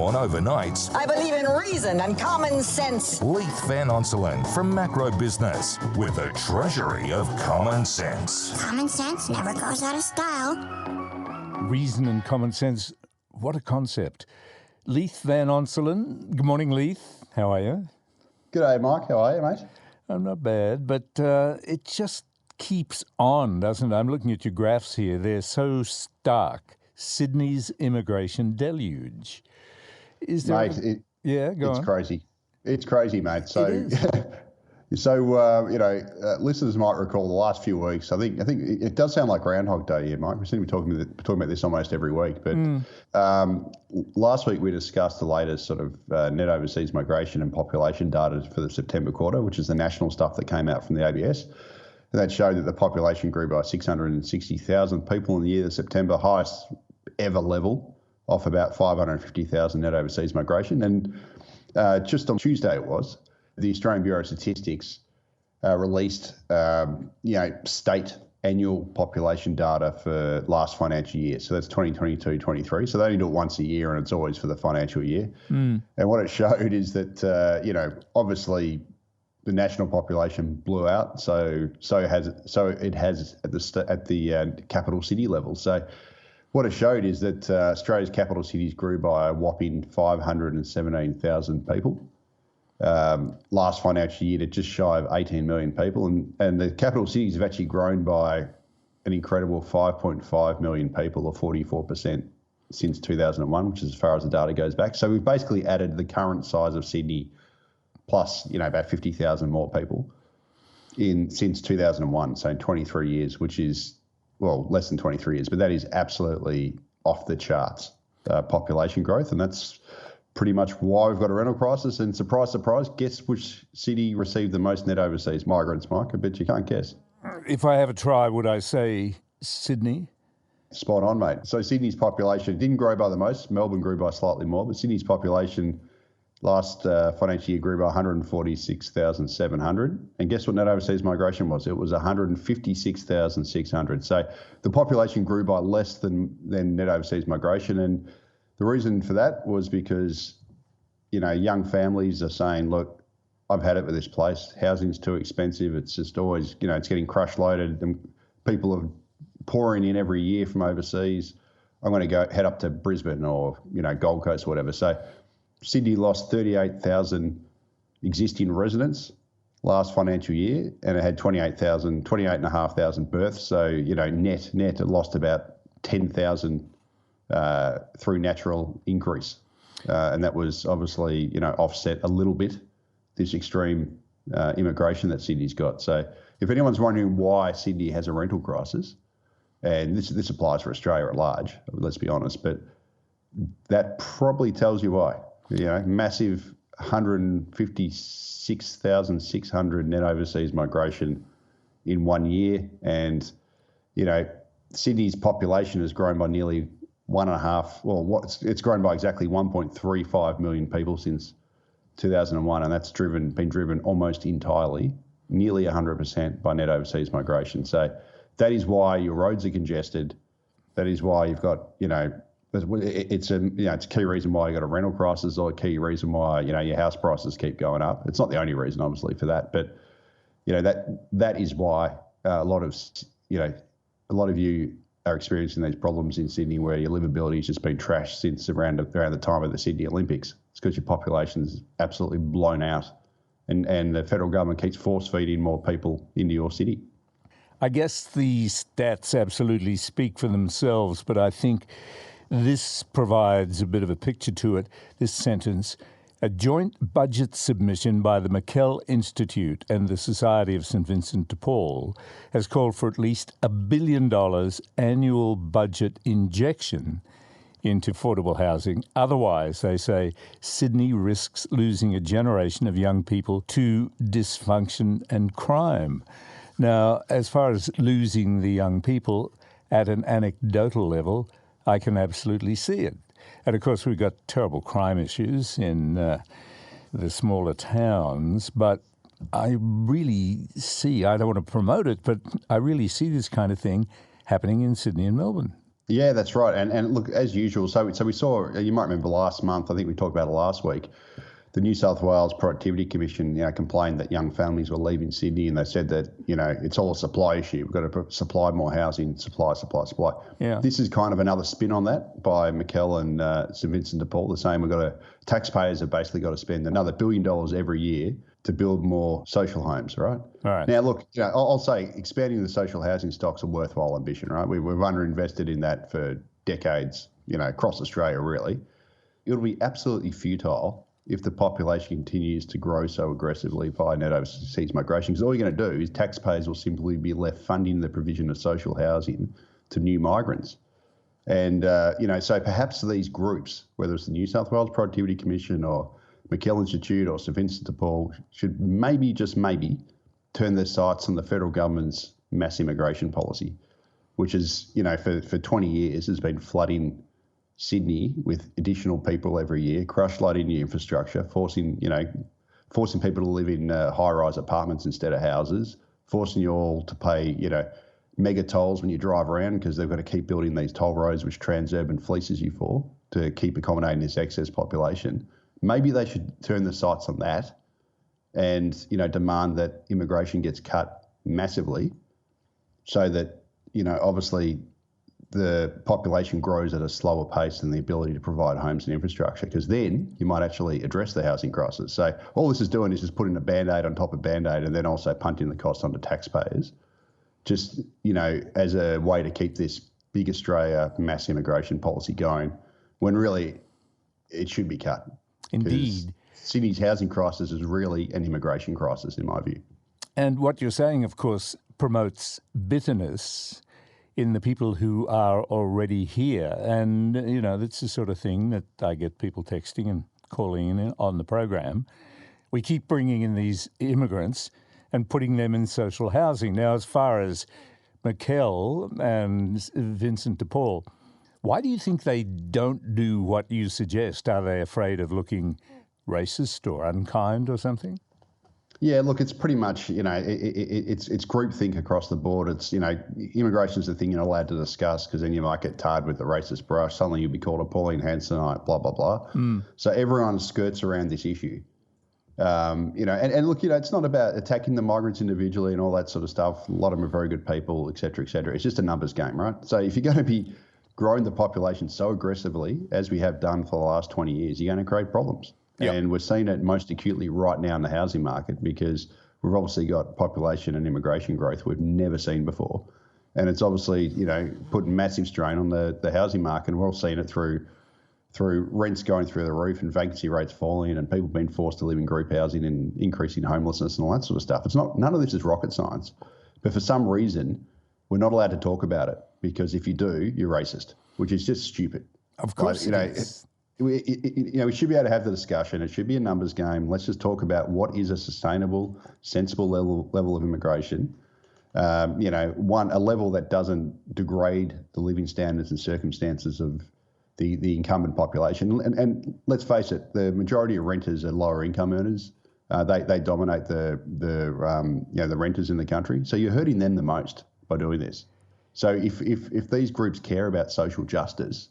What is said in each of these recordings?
On overnights, I believe in reason and common sense. Leith Van Onselen from Macro Business with the Treasury of Common Sense. Common sense never goes out of style. Reason and common sense, what a concept. Leith Van Onselen. Good morning, Leith. How are you? G'day, Mike. How are you, mate? I'm not bad, but it just keeps on, doesn't it? I'm looking at your graphs here. They're so stark. Sydney's immigration deluge. Is there? Mate, go it's on. crazy. It's crazy, mate. So, It is. listeners might recall the last few weeks. I think it does sound like Groundhog Day here, Mike. We seem to be talking about this almost every week. But last week we discussed the latest sort of net overseas migration and population data for the September quarter, which is the national stuff that came out from the ABS. And that showed that the population grew by 660,000 people in the year of September, highest ever level, off about 550,000 net overseas migration. And just on Tuesday it was, the Australian Bureau of Statistics released, state annual population data for last financial year. So that's 2022-23. So they only do it once a year, and it's always for the financial year. And what it showed is that, obviously the national population blew out. So it has at the capital city level. So what it showed is that Australia's capital cities grew by a whopping 517,000 people. Last financial year to just shy of 18 million people. And the capital cities have actually grown by an incredible 5.5 million people, or 44% since 2001, which is as far as the data goes back. So we've basically added the current size of Sydney plus, about 50,000 more people since 2001. So in 23 years, which is, well, less than 23 years, but that is absolutely off the charts population growth. And that's pretty much why we've got a rental crisis. And surprise, surprise, guess which city received the most net overseas migrants, Mike? I bet you can't guess. If I have a try, would I say Sydney? Spot on, mate. So Sydney's population didn't grow by the most. Melbourne grew by slightly more, but Sydney's population last financial year grew by 146,700. And guess what net overseas migration was? It was 156,600. So the population grew by less than net overseas migration. And the reason for that was because, young families are saying, look, I've had it with this place. Housing's too expensive. It's just always, it's getting crush loaded. And people are pouring in every year from overseas. I'm going to head up to Brisbane or, Gold Coast or whatever. So Sydney lost 38,000 existing residents last financial year, and it had 28,500 births. So, net it lost about 10,000 through natural increase. And that was obviously, offset a little bit this extreme immigration that Sydney's got. So if anyone's wondering why Sydney has a rental crisis, and this applies for Australia at large, let's be honest, but that probably tells you why. Massive 156,600 net overseas migration in 1 year. And, Sydney's population has grown by nearly it's grown by exactly 1.35 million people since 2001. And that's been driven almost entirely, nearly 100% by net overseas migration. So that is why your roads are congested. That is why you've got, it's a key reason why you got a rental crisis, or a key reason why your house prices keep going up. It's not the only reason, obviously, for that, but that is why a lot of you are experiencing these problems in Sydney, where your livability has just been trashed since around the time of the Sydney Olympics. It's because your population is absolutely blown out, and the federal government keeps force feeding more people into your city. I guess the stats absolutely speak for themselves, but I think this provides a bit of a picture to it, this sentence. A joint budget submission by the McKell Institute and the Society of St Vincent de Paul has called for at least $1 billion annual budget injection into affordable housing. Otherwise, they say, Sydney risks losing a generation of young people to dysfunction and crime. Now, as far as losing the young people, at an anecdotal level, I can absolutely see it. And of course, we've got terrible crime issues in the smaller towns, but I really see, I don't want to promote it, but I really see this kind of thing happening in Sydney and Melbourne. Yeah, that's right. And look, as usual, so we saw, you might remember last month, I think we talked about it last week, the New South Wales Productivity Commission, complained that young families were leaving Sydney, and they said that, it's all a supply issue. We've got to supply more housing, supply. Yeah. This is kind of another spin on that by Mel and St Vincent de Paul. They're saying taxpayers have basically got to spend another $1 billion every year to build more social homes, right? All right. Now, look, I'll say expanding the social housing stock's a worthwhile ambition, right? We've underinvested in that for decades, across Australia, really. It'll be absolutely futile if the population continues to grow so aggressively via net overseas migration, because all you're going to do is taxpayers will simply be left funding the provision of social housing to new migrants. And, so perhaps these groups, whether it's the New South Wales Productivity Commission or McKell Institute or St Vincent de Paul, should maybe, just maybe, turn their sights on the federal government's mass immigration policy, which is, for 20 years has been flooding Sydney with additional people every year, crush loading the infrastructure, forcing people to live in high-rise apartments instead of houses, forcing you all to pay, mega tolls when you drive around because they've got to keep building these toll roads which Transurban fleeces you for to keep accommodating this excess population. Maybe they should turn their sights on that and, demand that immigration gets cut massively so that, obviously the population grows at a slower pace than the ability to provide homes and infrastructure, because then you might actually address the housing crisis. So all this is doing is just putting a Band-Aid on top of Band-Aid and then also punting the cost onto taxpayers, just, as a way to keep this big Australia mass immigration policy going, when really it should be cut. Indeed. Sydney's housing crisis is really an immigration crisis, in my view. And what you're saying, of course, promotes bitterness in the people who are already here. And, that's the sort of thing that I get people texting and calling in on the program. We keep bringing in these immigrants and putting them in social housing. Now, as far as McKell and Vincent de Paul, why do you think they don't do what you suggest? Are they afraid of looking racist or unkind or something? Yeah, look, it's pretty much, it's groupthink across the board. It's, immigration is the thing you're not allowed to discuss because then you might get tarred with the racist brush. Suddenly you'll be called a Pauline Hansonite, blah, blah, blah. So everyone skirts around this issue. And look, it's not about attacking the migrants individually and all that sort of stuff. A lot of them are very good people, et cetera, et cetera. It's just a numbers game, right? So if you're going to be growing the population so aggressively as we have done for the last 20 years, you're going to create problems. Yep. And we're seeing it most acutely right now in the housing market because we've obviously got population and immigration growth we've never seen before. And it's obviously, putting massive strain on the housing market. And we're all seeing it through rents going through the roof and vacancy rates falling and people being forced to live in group housing and increasing homelessness and all that sort of stuff. None of this is rocket science. But for some reason, we're not allowed to talk about it because if you do, you're racist, which is just stupid. Of course, we should be able to have the discussion. It should be a numbers game. Let's just talk about what is a sustainable, sensible level of immigration. A level that doesn't degrade the living standards and circumstances of the incumbent population. And let's face it, the majority of renters are lower income earners. They dominate the renters in the country. So you're hurting them the most by doing this. So if these groups care about social justice,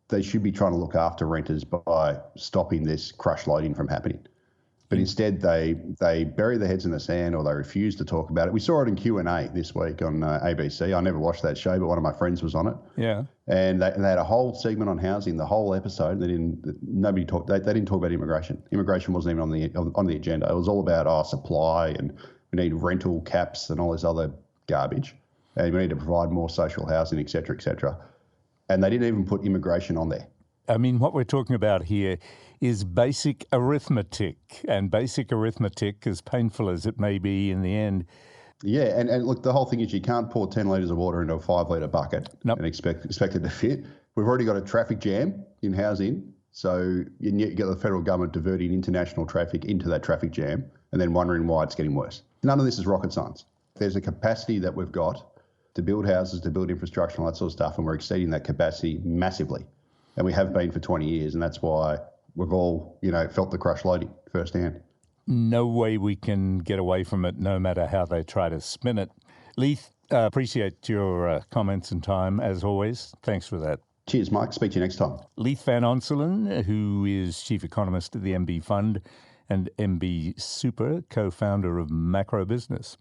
they should be trying to look after renters by stopping this crush loading from happening. But instead, they bury their heads in the sand or they refuse to talk about it. We saw it in Q&A this week on ABC. I never watched that show, but one of my friends was on it. Yeah. And they had a whole segment on housing, the whole episode. They didn't talk about immigration. Immigration wasn't even on the agenda. It was all about supply and we need rental caps and all this other garbage. And we need to provide more social housing, et cetera, et cetera. And they didn't even put immigration on there. I mean, what we're talking about here is basic arithmetic, and basic arithmetic, as painful as it may be in the end. Yeah, and look, the whole thing is you can't pour 10 litres of water into a 5-litre bucket and expect it to fit. We've already got a traffic jam in housing, so you get the federal government diverting international traffic into that traffic jam and then wondering why it's getting worse. None of this is rocket science. There's a capacity that we've got to build houses, to build infrastructure and all that sort of stuff, and we're exceeding that capacity massively. And we have been for 20 years, and that's why we've all, felt the crush loading firsthand. No way we can get away from it, no matter how they try to spin it. Leith, Appreciate your comments and time, as always. Thanks for that. Cheers, Mike. Speak to you next time. Leith Van Onselen, who is Chief Economist at the MB Fund and MB Super, co-founder of Macro Business.